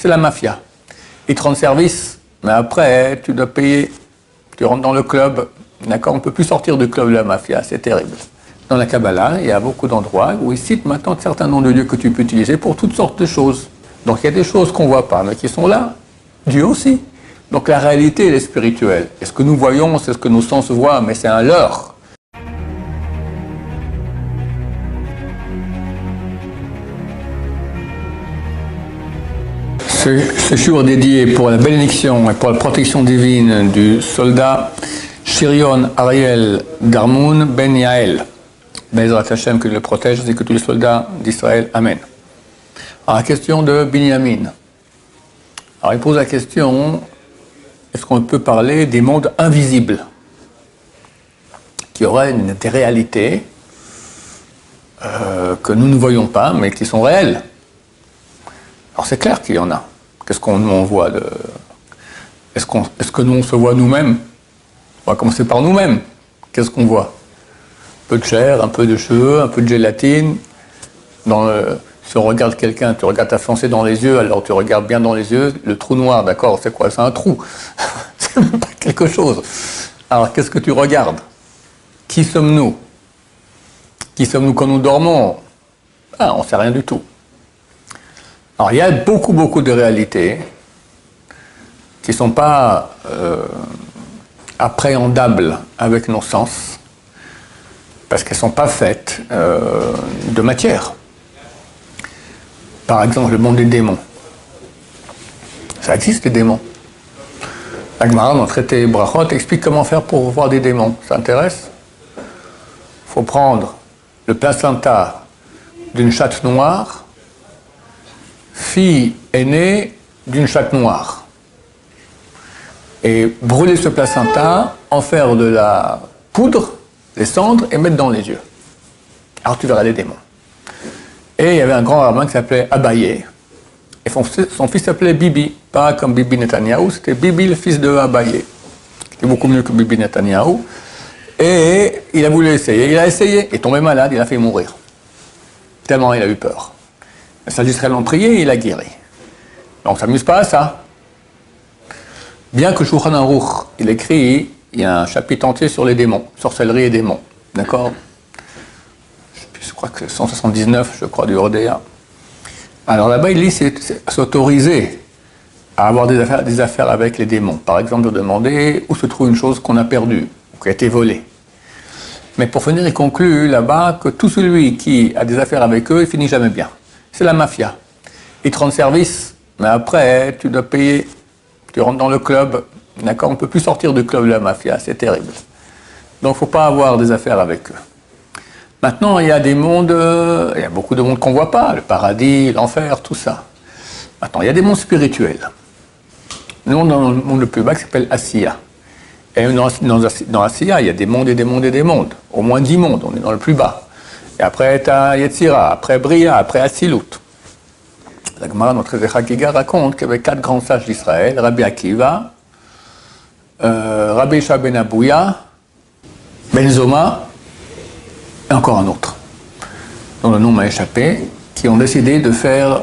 c'est la mafia. Ils te rendent service, mais après, tu dois payer. Tu rentres dans le club, d'accord? On ne peut plus sortir du club de la mafia, c'est terrible. Dans la Kabbalah, il y a beaucoup d'endroits où ils citent maintenant certains noms de Dieu que tu peux utiliser pour toutes sortes de choses. Donc il y a des choses qu'on ne voit pas, mais qui sont là. Dieu aussi. Donc la réalité, elle est spirituelle. Et ce que nous voyons, c'est ce que nos sens voient, mais c'est un leurre. Ce jour dédié pour la bénédiction et pour la protection divine du soldat Shirion Ariel Darmoun Ben Yael. Bezrat Hashem, que le protège, ainsi que tous les soldats d'Israël. Amen. Alors, la question de Binyamin. Alors, il pose la question, est-ce qu'on peut parler des mondes invisibles qui auraient des réalités que nous ne voyons pas, mais qui sont réelles? Alors, c'est clair qu'il y en a. Qu'est-ce qu'on voit de... Est-ce que nous, on se voit nous-mêmes? On va commencer par nous-mêmes. Qu'est-ce qu'on voit? Un peu de chair, un peu de cheveux, un peu de gélatine. Si on regarde quelqu'un, tu regardes ta fiancée dans les yeux, alors tu regardes bien dans les yeux, le trou noir, d'accord, c'est quoi? C'est un trou. C'est même pas quelque chose. Alors, qu'est-ce que tu regardes? Qui sommes-nous? Qui sommes-nous quand nous dormons? Ah, on ne sait rien du tout. Alors, il y a beaucoup de réalités qui ne sont pas appréhendables avec nos sens, parce qu'elles ne sont pas faites de matière. Par exemple, le monde des démons. Ça existe, les démons. La Gemara, dans le traité Brachot, explique comment faire pour voir des démons. Ça intéresse? Il faut prendre le placenta d'une chatte noire, fille aînée d'une chatte noire, et brûler ce placenta, en faire de la poudre, des cendres, et mettre dans les yeux. Alors tu verras les démons. Et il y avait un grand rabbin qui s'appelait Abaye, et son fils s'appelait Bibi, pas comme Bibi Netanyahou, c'était Bibi le fils de Abaye, qui est beaucoup mieux que Bibi Netanyahou, et il a voulu essayer, il a essayé, il est tombé malade, il a fait mourir, tellement il a eu peur. Les sages l'ont prié et il a guéri. Donc on ne s'amuse pas à ça. Bien que Shulchan Aruch, il écrit, il y a un chapitre entier sur les démons, sorcellerie et démons, d'accord? Je crois que c'est 179, je crois, du Rodéa. Alors là-bas, il dit s'autoriser à avoir des affaires avec les démons. Par exemple, de demander où se trouve une chose qu'on a perdue, ou qui a été volée. Mais pour finir, il conclut là-bas que tout celui qui a des affaires avec eux, il finit jamais bien. C'est la mafia. Ils te rendent service, mais après, tu dois payer. Tu rentres dans le club, d'accord? On ne peut plus sortir du club de la mafia, c'est terrible. Donc, il ne faut pas avoir des affaires avec eux. Maintenant, il y a des mondes, il y a beaucoup de mondes qu'on ne voit pas, le paradis, l'enfer, tout ça. Maintenant, il y a des mondes spirituels. Nous, dans le monde le plus bas, qui s'appelle Asiya. Et dans Asiya, il y a des mondes et des mondes et des mondes. Au moins 10 mondes, on est dans le plus bas. Et après, tu as Yetzira, après Bria, après Asilut. La Gemara, notre Chagiga, raconte qu'il y avait 4 grands sages d'Israël, Rabbi Akiva, Rabbi Isha ben Abouya, Ben Zoma, et encore un autre, dont le nom m'a échappé, qui ont décidé de faire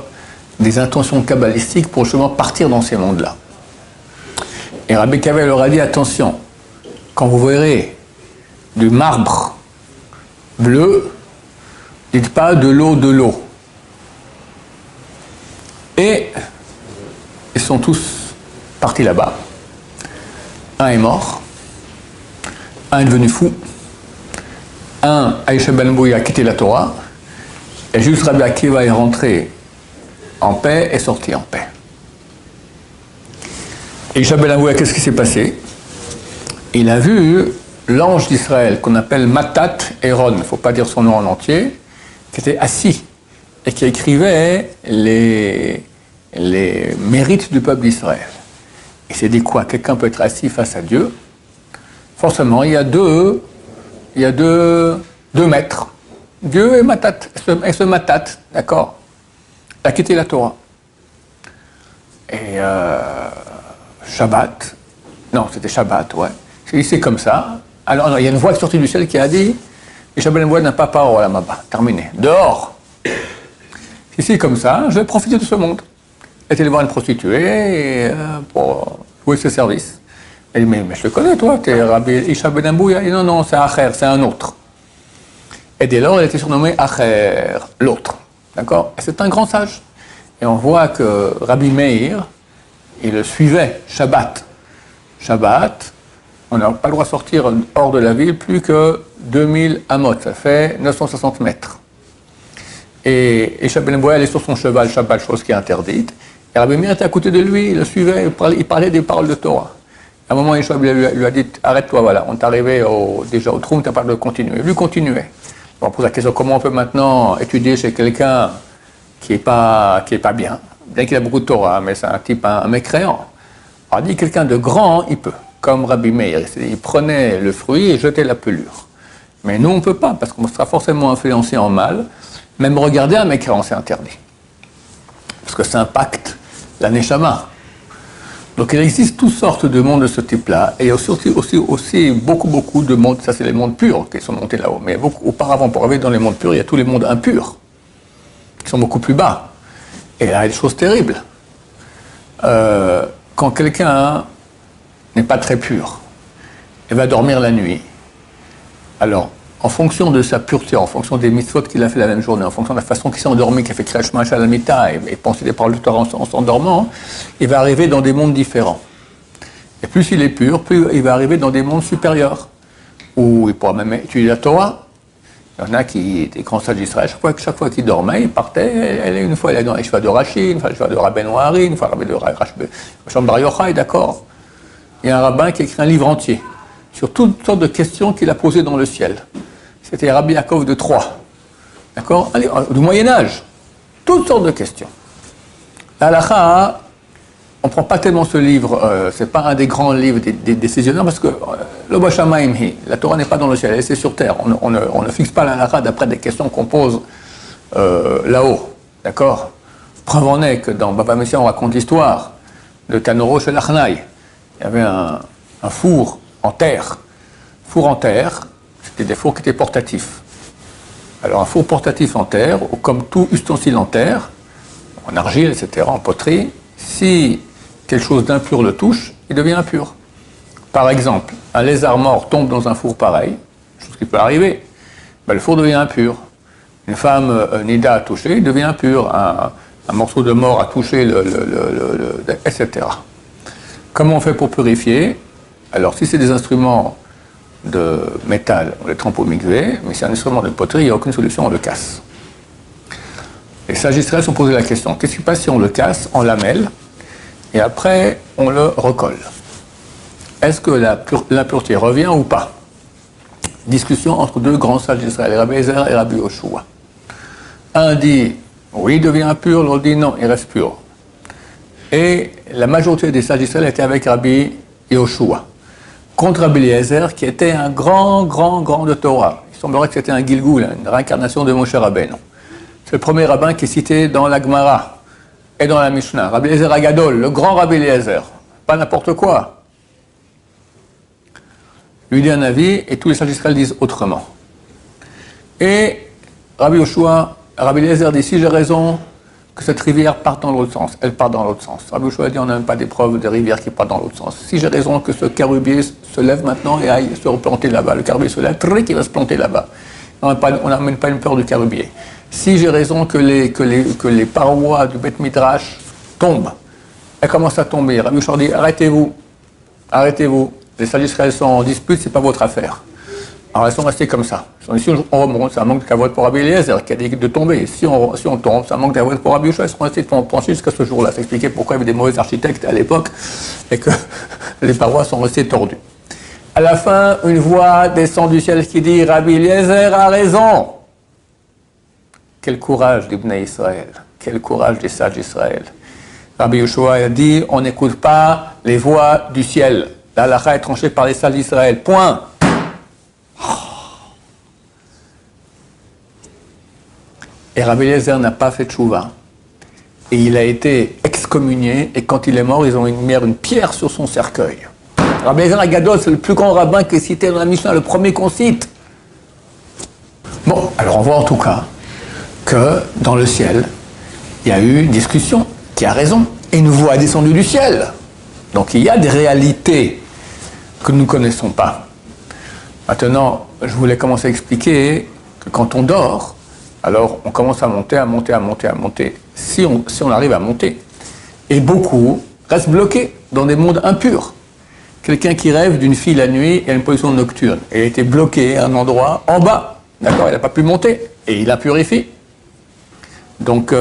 des intentions kabbalistiques pour justement partir dans ces mondes-là. Et Rabbi Akiva leur a dit, attention, quand vous verrez du marbre bleu, dites pas de l'eau de l'eau. Et ils sont tous partis là-bas. Un est mort, un est devenu fou, un, Aïcha Ben Bouya, a quitté la Torah, et juste Rabbi Akiva est rentré en paix et sorti en paix. Aïcha Ben Bouya, qu'est-ce qui s'est passé? Il a vu l'ange d'Israël, qu'on appelle Matat Aaron, il ne faut pas dire son nom en entier, qui était assis et qui écrivait les mérites du peuple d'Israël. Il s'est dit quoi? Quelqu'un peut être assis face à Dieu? Forcément, il y a deux maîtres. Dieu et Matat, et ce Matat, d'accord, a quitté la Torah. Et Shabbat, non, c'était Shabbat, ouais. C'est comme ça. Alors, il y a une voix qui est sortie du ciel qui a dit, et Shabbat n'a pas parole à Maba, terminé. Dehors. Si c'est comme ça, je vais profiter de ce monde. est allé voir une prostituée pour jouer ses services. Elle dit, mais je te connais, toi, tu es Rabbi Isha Ben Abouya. Il dit, non, non, c'est Acher, c'est un autre. Et dès lors, elle était surnommée Acher, l'autre. D'accord? Et c'est un grand sage. Et on voit que Rabbi Meir, il le suivait, Shabbat. Shabbat, on n'a pas le droit de sortir hors de la ville plus que 2000 amot, ça fait 960 mètres. Et Isha Ben Abouya, elle est sur son cheval, Shabbat, chose qui est interdite. Et Rabbi Meir était à côté de lui, il le suivait, il parlait des paroles de Torah. À un moment, Isha lui a dit, arrête-toi, voilà, on est arrivé déjà au trou, tu n'as pas le droit de continuer. Lui continuait. On pose la question, comment on peut maintenant étudier chez quelqu'un qui est pas bien, bien qu'il a beaucoup de Torah, mais c'est un type, un mécréant. Alors, dit quelqu'un de grand, il peut, comme Rabbi Meir. Il prenait le fruit et jetait la pelure. Mais nous, on ne peut pas, parce qu'on sera forcément influencé en mal. Même regarder un mécréant, c'est interdit. Parce que ça impacte la neshama. Donc il existe toutes sortes de mondes de ce type-là, et il y a aussi beaucoup de mondes, ça c'est les mondes purs qui sont montés là-haut, mais auparavant, pour arriver dans les mondes purs, il y a tous les mondes impurs, qui sont beaucoup plus bas. Et là, il y a des choses terribles. Quand quelqu'un n'est pas très pur, il va dormir la nuit, alors, en fonction de sa pureté, en fonction des mitzvot qu'il a fait la même journée, en fonction de la façon qu'il s'est endormi, qu'il a fait Kriyat Shema Shalamita et pensé des paroles de Torah en s'endormant, il va arriver dans des mondes différents. Et plus il est pur, plus il va arriver dans des mondes supérieurs, où il pourra même étudier la Torah. Il y en a des grands sages d'Israël, chaque fois qu'il dormait, il partait, une fois il allait dans les chevaux de Rashi, une fois les chevaux de Rabbeinu Hari, une fois de Rachbe Bar Yochai, d'accord. Il y a un rabbin qui a écrit un livre entier sur toutes sortes de questions qu'il a posées dans le ciel. C'était Rabbi Yaakov de Troyes, d'accord, du Moyen-Âge, toutes sortes de questions. La halakha, on ne prend pas tellement ce livre, c'est pas un des grands livres des décisionnaires, parce que le Bashamayim hi, la Torah n'est pas dans le ciel, elle est sur terre. On ne fixe pas la halakha d'après des questions qu'on pose là-haut, d'accord. Preuve en est que dans Baba Messia, on raconte l'histoire de Tanoro chez l'Achnai. Il y avait un four en terre. C'était des fours qui étaient portatifs. Alors un four portatif en terre, ou comme tout ustensile en terre, en argile, etc., en poterie, si quelque chose d'impur le touche, il devient impur. Par exemple, un lézard mort tombe dans un four pareil, chose qui peut arriver, ben, le four devient impur. Une femme nida a touché, il devient impur. Un morceau de mort a touché, etc. Comment on fait pour purifier? Alors si c'est des instruments de métal, on les trempe au mikvé, mais si c'est un instrument de poterie, il n'y a aucune solution, on le casse. Les sages d'Israël se sont posé la question, qu'est-ce qui se passe si on le casse en lamelles, et après on le recolle? Est-ce que l'impureté revient ou pas? Discussion entre deux grands sages d'Israël, Rabbi Ezer et Rabbi Yoshua. Un dit, oui, il devient impur, l'autre dit, non, il reste pur. Et la majorité des sages d'Israël étaient avec Rabbi Yoshua, contre Rabbi Eliezer, qui était un grand de Torah. Il semblerait que c'était un Gilgoul, une réincarnation de Moshe Rabbeinu. C'est le premier rabbin qui est cité dans la Gemara et dans la Mishnah. Rabbi Eliezer Agadol, le grand Rabbi Eliezer. Pas n'importe quoi. Lui dit un avis et tous les sages d'Israël disent autrement. Et Rabbi Eliezer dit, si j'ai raison, que cette rivière parte dans l'autre sens. Elle part dans l'autre sens. Rabbi Yoshua dit, on n'a même pas des preuves de rivière qui part dans l'autre sens. Si j'ai raison que ce carubier se lève maintenant et aille se replanter là-bas, le carubier se lève, il va se planter là-bas. On n'a même pas une peur du carubier. Si j'ai raison que les parois du Beth Midrash tombent, elles commencent à tomber. Rabbi Yoshua dit, arrêtez-vous. Les sages d'Israël sont en dispute, c'est pas votre affaire. Alors elles sont restées comme ça. Si on remonte, c'est un manque de kavod pour Rabbi Eliezer qui a dit de tomber. Si on tombe, c'est un manque de kavod pour Rabbi Yoshua. Elles sont restées penchées jusqu'à ce jour-là. Ça expliquait pourquoi il y avait des mauvais architectes à l'époque et que les parois sont restées tordues. À la fin, une voix descend du ciel qui dit, Rabbi Eliezer a raison. Quel courage d'Ibn Israël. Quel courage des sages d'Israël. Rabbi Yoshua a dit, on n'écoute pas les voix du ciel. La halakha est tranchée par les sages d'Israël. Point. Et Rabbi Eliezer n'a pas fait tchouva. Et il a été excommunié, et quand il est mort, ils ont mis une pierre sur son cercueil. Rabbi Eliezer Agadol, c'est le plus grand rabbin qui est cité dans la Mishnah, le premier qu'on cite. Bon, alors on voit en tout cas que dans le ciel, il y a eu une discussion. Qui a raison? Et une voix est descendue du ciel. Donc il y a des réalités que nous ne connaissons pas. Maintenant, je voulais commencer à expliquer que quand on dort, alors on commence à monter, à monter, à monter, à monter, si on arrive à monter. Et beaucoup restent bloqués dans des mondes impurs. Quelqu'un qui rêve d'une fille la nuit et a une position nocturne, et a été bloqué à un endroit en bas, d'accord, il n'a pas pu monter, et il la purifie. Donc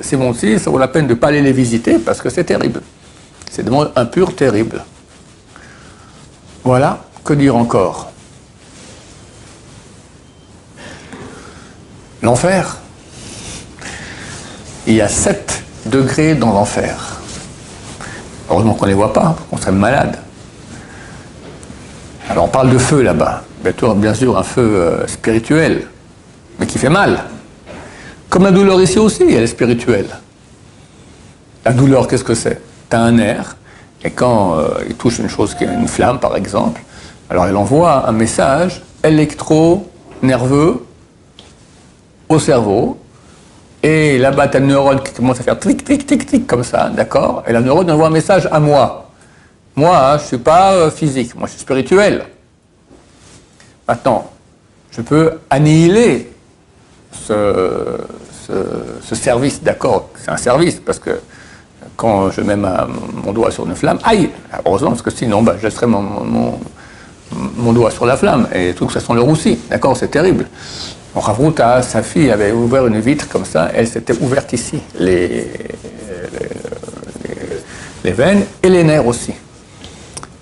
ces mondes-ci, ça vaut la peine de ne pas aller les visiter, parce que c'est terrible. C'est des mondes impurs terribles. Voilà, que dire encore? L'enfer. Il y a 7 degrés dans l'enfer. Heureusement qu'on ne les voit pas, on serait malade. Alors on parle de feu là-bas. Bien sûr un feu spirituel, mais qui fait mal. Comme la douleur ici aussi, elle est spirituelle. La douleur, qu'est-ce que c'est? Tu as un nerf, et quand il touche une chose qui est une flamme, par exemple, alors elle envoie un message électro-nerveux au cerveau, et là-bas, tu as une neurone qui commence à faire tric, tric, tric, tric, comme ça, d'accord? Et la neurone envoie un message à moi. Moi, je ne suis pas physique, moi je suis spirituel. Maintenant, je peux annihiler ce service, d'accord? C'est un service, parce que quand je mets mon doigt sur une flamme, aïe! Heureusement, parce que sinon, je laisserais mon doigt sur la flamme, et tout que ça sent le roussi, d'accord? C'est terrible. Donc, Ravruta, sa fille avait ouvert une vitre comme ça, elle s'était ouverte ici, les veines et les nerfs aussi.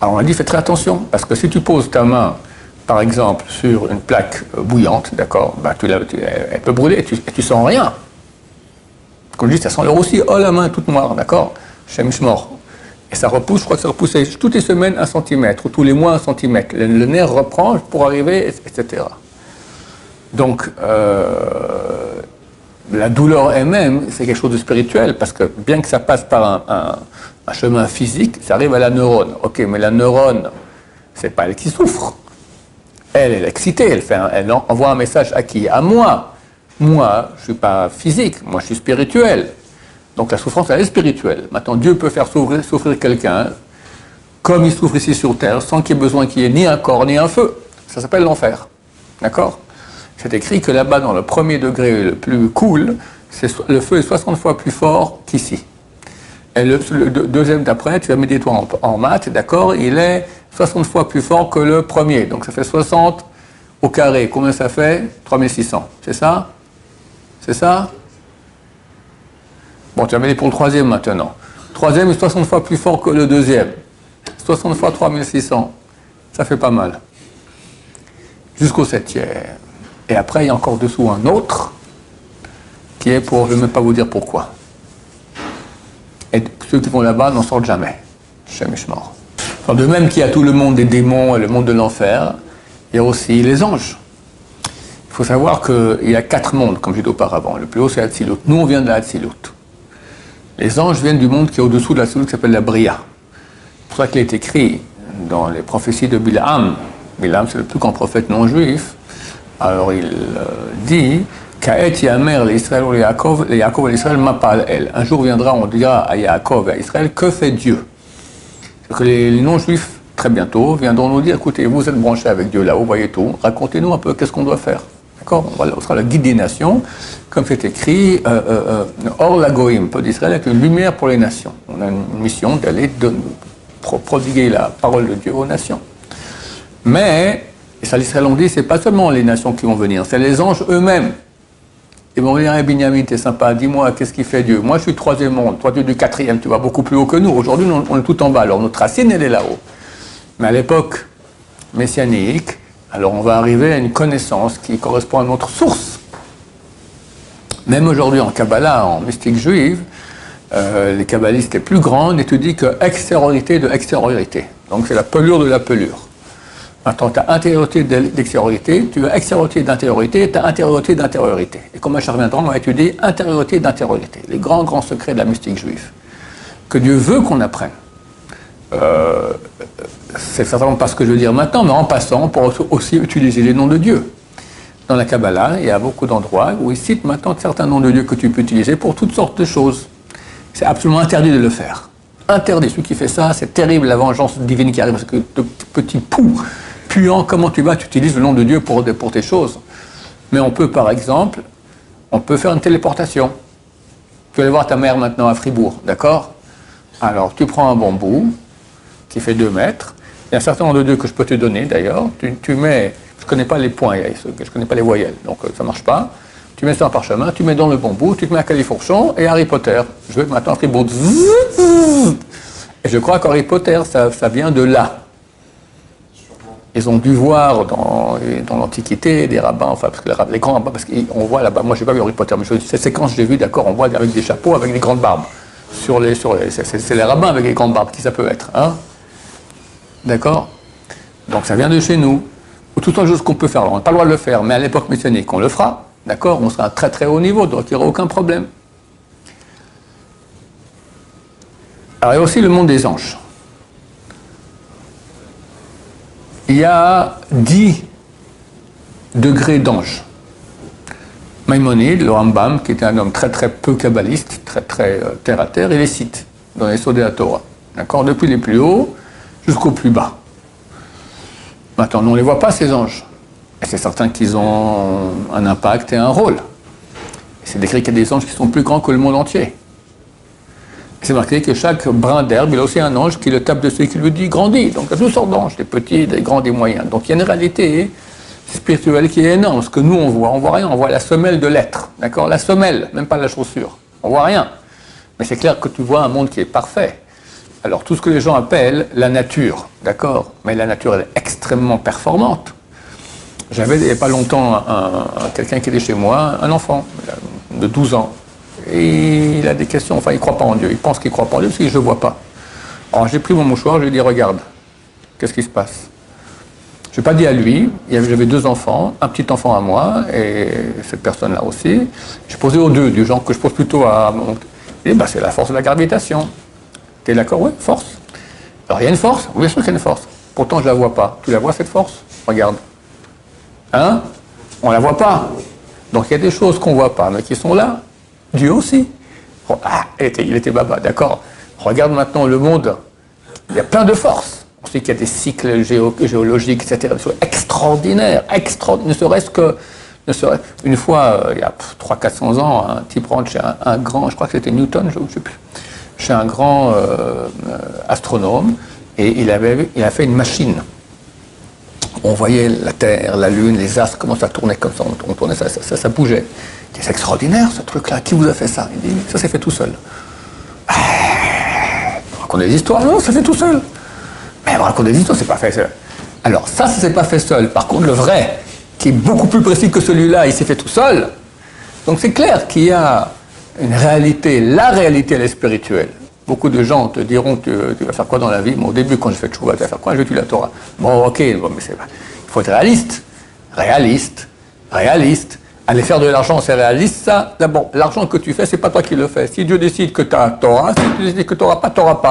Alors on a dit, fais très attention, parce que si tu poses ta main, par exemple, sur une plaque bouillante, d'accord, elle peut brûler et tu sens rien. Comme je dis, ça sent le roussi, oh la main est toute noire, d'accord, Shem Shmor. Et ça repousse, je crois que ça repousse toutes les semaines 1 centimètre, ou tous les mois 1 centimètre. Le nerf reprend pour arriver, etc. Donc, la douleur elle-même, c'est quelque chose de spirituel, parce que bien que ça passe par un chemin physique, ça arrive à la neurone. Ok, mais la neurone, c'est pas elle qui souffre. Elle est excitée, elle envoie un message à qui? À moi. Moi, je ne suis pas physique, moi je suis spirituel. Donc la souffrance, elle est spirituelle. Maintenant, Dieu peut faire souffrir quelqu'un, comme il souffre ici sur Terre, sans qu'il y ait besoin qu'il y ait ni un corps, ni un feu. Ça s'appelle l'enfer. D'accord? C'est écrit que là-bas, dans le premier degré le plus cool, le feu est 60 fois plus fort qu'ici. Et le deuxième d'après, tu vas mettre des toits en maths, d'accord, il est 60 fois plus fort que le premier. Donc ça fait 60 au carré. Combien ça fait? 3600. C'est ça? C'est ça? Bon, tu vas mettre pour le troisième maintenant. Le troisième est 60 fois plus fort que le deuxième. 60 fois 3600. Ça fait pas mal. Jusqu'au septième. Et après, il y a encore dessous un autre, qui est pour, je ne vais même pas vous dire pourquoi. Et ceux qui vont là-bas n'en sortent jamais. Shem Shmor. De même qu'il y a tout le monde des démons et le monde de l'enfer, il y a aussi les anges. Il faut savoir qu'il y a 4 mondes, comme j'ai dit auparavant. Le plus haut, c'est Hatzilut. Nous, on vient de la Hatzilut. Les anges viennent du monde qui est au-dessous de la Hatzilut, qui s'appelle la Bria. C'est pour ça qu'il est écrit dans les prophéties de Bilam. Bilam, c'est le plus grand prophète non juif. Alors il dit Ka'et Yamer l'Israël ou les Yaakov et l'Israël m'appelle elle. Un jour viendra, on dira à Yaakov et à Israël, que fait Dieu? Que les non-juifs, très bientôt, viendront nous dire écoutez, vous êtes branchés avec Dieu là-haut, vous voyez tout, racontez-nous un peu qu'est-ce qu'on doit faire. D'accord? On sera le guide des nations, comme c'est écrit Or la Goïm, peuple d'Israël, est une lumière pour les nations. On a une mission d'aller prodiguer la parole de Dieu aux nations. Mais et ça, l'Israël ont dit, c'est pas seulement les nations qui vont venir, c'est les anges eux-mêmes. Ils vont venir, hey, Binyamin, t'es sympa, dis-moi, qu'est-ce qui fait Dieu? Moi, je suis du 3e monde, toi, tu es du 4e, tu vas beaucoup plus haut que nous. Aujourd'hui, on est tout en bas, alors notre racine, elle est là-haut. Mais à l'époque messianique, alors on va arriver à une connaissance qui correspond à notre source. Même aujourd'hui, en Kabbalah, en mystique juive, les kabbalistes les plus grands n'étudient que extériorité de extériorité. Donc, c'est la pelure de la pelure. Maintenant, tu as intériorité d'extériorité, tu as extériorité d'intériorité, tu as intériorité d'intériorité. Et comme je reviendrai, on va étudier intériorité d'intériorité, les grands, grands secrets de la mystique juive, que Dieu veut qu'on apprenne. C'est certainement pas ce que je veux dire maintenant, mais en passant, on pourra aussi utiliser les noms de Dieu. Dans la Kabbalah, il y a beaucoup d'endroits où il cite maintenant certains noms de Dieu que tu peux utiliser pour toutes sortes de choses. C'est absolument interdit de le faire. Interdit. Celui qui fait ça, c'est terrible, la vengeance divine qui arrive, parce que de petits poux puants, comment tu vas, tu utilises le nom de Dieu pour tes choses. Mais on peut, par exemple, on peut faire une téléportation. Tu vas aller voir ta mère maintenant à Fribourg, d'accord? Alors, tu prends un bambou qui fait 2 mètres. Il y a un certain nombre de Dieu que je peux te donner, d'ailleurs. Tu mets, je ne connais pas les points, je ne connais pas les voyelles, donc ça ne marche pas. Tu mets ça en parchemin, tu mets dans le bambou, tu te mets à Califourchon et Harry Potter. Je vais maintenant à Fribourg. Et je crois qu'Harry Potter, ça vient de là. Ils ont dû voir dans l'Antiquité des rabbins, enfin, parce que les grands rabbins, parce qu'on voit là-bas, moi je n'ai pas vu Harry Potter, mais cette séquence j'ai vu, d'accord, on voit avec des chapeaux, avec des grandes barbes. C'est les rabbins avec les grandes barbes, qui ça peut être, hein? D'accord? Donc ça vient de chez nous. Ou toutes les choses qu'on peut faire, alors on n'a pas le droit de le faire, mais à l'époque messianique, on le fera, d'accord? On sera à un très très haut niveau, donc il n'y aura aucun problème. Alors il y a aussi le monde des anges. Il y a 10 degrés d'ange. Maïmonide, le Rambam, qui était un homme très très peu kabbaliste, très très terre à terre, il les cite dans les Sodé de la Torah. D'accord? Depuis les plus hauts jusqu'aux plus bas. Maintenant, on ne les voit pas, ces anges. Et c'est certain qu'ils ont un impact et un rôle. C'est décrit qu'il y a des anges qui sont plus grands que le monde entier. C'est marqué que chaque brin d'herbe, il a aussi un ange qui le tape dessus et qui lui dit « grandis ». Donc il y a toutes sortes d'anges, des petits, des grands, des moyens. Donc il y a une réalité spirituelle qui est énorme. Ce que nous on voit rien, on voit la semelle de l'être. D'accord? La semelle, même pas la chaussure. On voit rien. Mais c'est clair que tu vois un monde qui est parfait. Alors tout ce que les gens appellent la nature, d'accord? Mais la nature elle est extrêmement performante. J'avais il n'y a pas longtemps quelqu'un qui était chez moi, un enfant de 12 ans. Et il a des questions, enfin il ne croit pas en Dieu, il pense qu'il ne croit pas en Dieu parce que je ne le vois pas. Alors j'ai pris mon mouchoir, je lui ai dit regarde, qu'est-ce qui se passe? Je n'ai pas dit à lui, j'avais 2 enfants, un petit enfant à moi et cette personne-là aussi. J'ai posé aux 2, du genre que je pose plutôt à mon... Et ben, c'est la force de la gravitation. Tu es d'accord? Oui, force. Alors il y a une force? Oui, bien sûr qu'il y a une force. Pourtant je ne la vois pas. Tu la vois cette force? Regarde. Hein? On ne la voit pas. Donc il y a des choses qu'on ne voit pas, mais qui sont là. Dieu aussi. Ah, il était baba, d'accord. Regarde maintenant le monde. Il y a plein de forces. On sait qu'il y a des cycles géologiques, etc. Extraordinaires. Ne serait-ce que... une fois, il y a 300-400 ans, un type rentre chez un grand, je crois que c'était Newton, je ne sais plus, chez un grand astronome, et il a fait une machine. On voyait la Terre, la Lune, les astres, comment ça tournait comme ça, on tournait, ça bougeait. C'est extraordinaire ce truc-là, qui vous a fait ça? Il dit, ça s'est fait tout seul. On raconte des histoires, non, ça fait tout seul. Mais on raconte des histoires, c'est pas fait seul. Alors ça s'est pas fait seul. Par contre, le vrai, qui est beaucoup plus précis que celui-là, il s'est fait tout seul. Donc c'est clair qu'il y a une réalité, la réalité elle est spirituelle. Beaucoup de gens te diront, tu vas faire quoi dans la vie? Bon, au début, quand je fais tchouva, tu vas faire quoi? Je vais étudier la Torah. Bon, ok, bon, mais il faut être réaliste. Réaliste. Aller faire de l'argent, c'est réaliste, ça. D'abord, l'argent que tu fais, c'est pas toi qui le fais. Si Dieu décide que tu as Torah, si tu décides que tu n'auras pas, tu n'auras pas.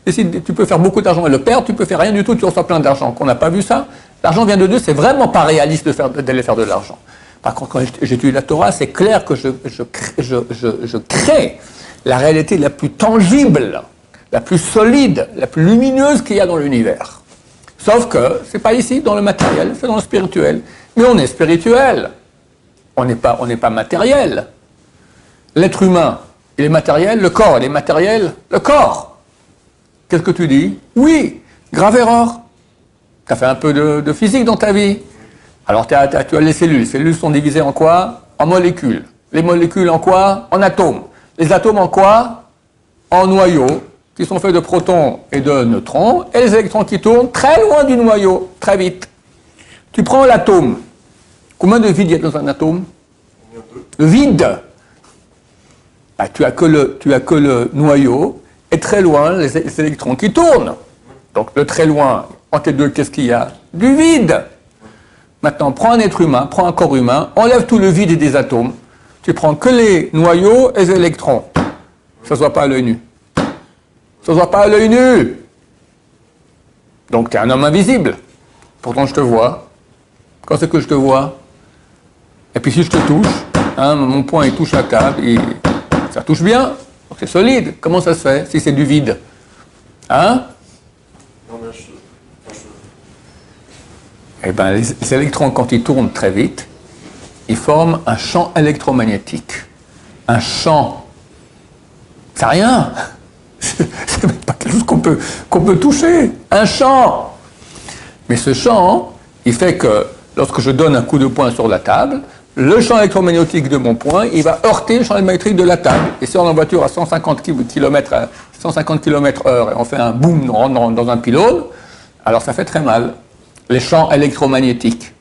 Tu peux faire beaucoup d'argent et le perdre, tu peux faire rien du tout, tu reçois plein d'argent. Qu'on n'a pas vu ça? L'argent vient de Dieu, c'est vraiment pas réaliste d'aller faire de l'argent. Par contre, quand j'étudie la Torah, c'est clair que je crée la réalité la plus tangible, la plus solide, la plus lumineuse qu'il y a dans l'univers. Sauf que c'est pas ici, dans le matériel, c'est dans le spirituel. Mais on est spirituel. On n'est pas matériel. L'être humain, il est matériel, le corps, il est matériel, le corps. Qu'est-ce que tu dis? Oui, grave erreur. Tu as fait un peu de physique dans ta vie. Alors tu as les cellules. Les cellules sont divisées en quoi? En molécules. Les molécules en quoi? En atomes. Les atomes en quoi? En noyaux, qui sont faits de protons et de neutrons, et les électrons qui tournent très loin du noyau, très vite. Tu prends l'atome. Combien de vide il y a dans un atome? Le vide. Ah, tu as que le noyau, et très loin, les électrons qui tournent. Donc, le très loin, entre les deux, qu'est-ce qu'il y a? Du vide. Maintenant, prends un être humain, prends un corps humain, enlève tout le vide des atomes, tu prends que les noyaux et les électrons. Ça ne se voit pas à l'œil nu. Ça ne se voit pas à l'œil nu. Donc, tu es un homme invisible. Pourtant, je te vois. Quand c'est que je te vois? Et puis, si je te touche, hein, mon poing, il touche la table, ça touche bien. Donc c'est solide. Comment ça se fait si c'est du vide? Hein? Eh bien, les électrons, quand ils tournent très vite, ils forment un champ électromagnétique. Un champ. C'est rien. C'est même pas quelque chose qu'on peut toucher. Un champ. Mais ce champ, il fait que lorsque je donne un coup de poing sur la table, le champ électromagnétique de mon poing, il va heurter le champ électromagnétique de la table. Et si on est en voiture à 150 km/h et on fait un boom dans un pylône, alors ça fait très mal. Les champs électromagnétiques.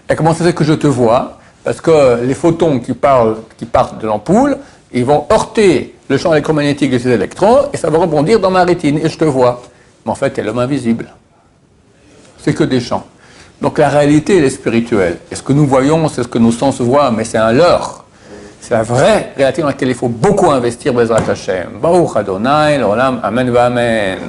Et comment ça fait que je te vois? Parce que les photons qui partent de l'ampoule, ils vont heurter le champ électromagnétique de ces électrons et ça va rebondir dans ma rétine et je te vois. Mais en fait, tu es l'homme invisible. C'est que des champs. Donc la réalité, elle est spirituelle. Et ce que nous voyons, c'est ce que nos sens voient, mais c'est un leurre. C'est la vraie réalité dans laquelle il faut beaucoup investir, Bezrat Hashem. Baruch Adonai, l'olam, amen, amen.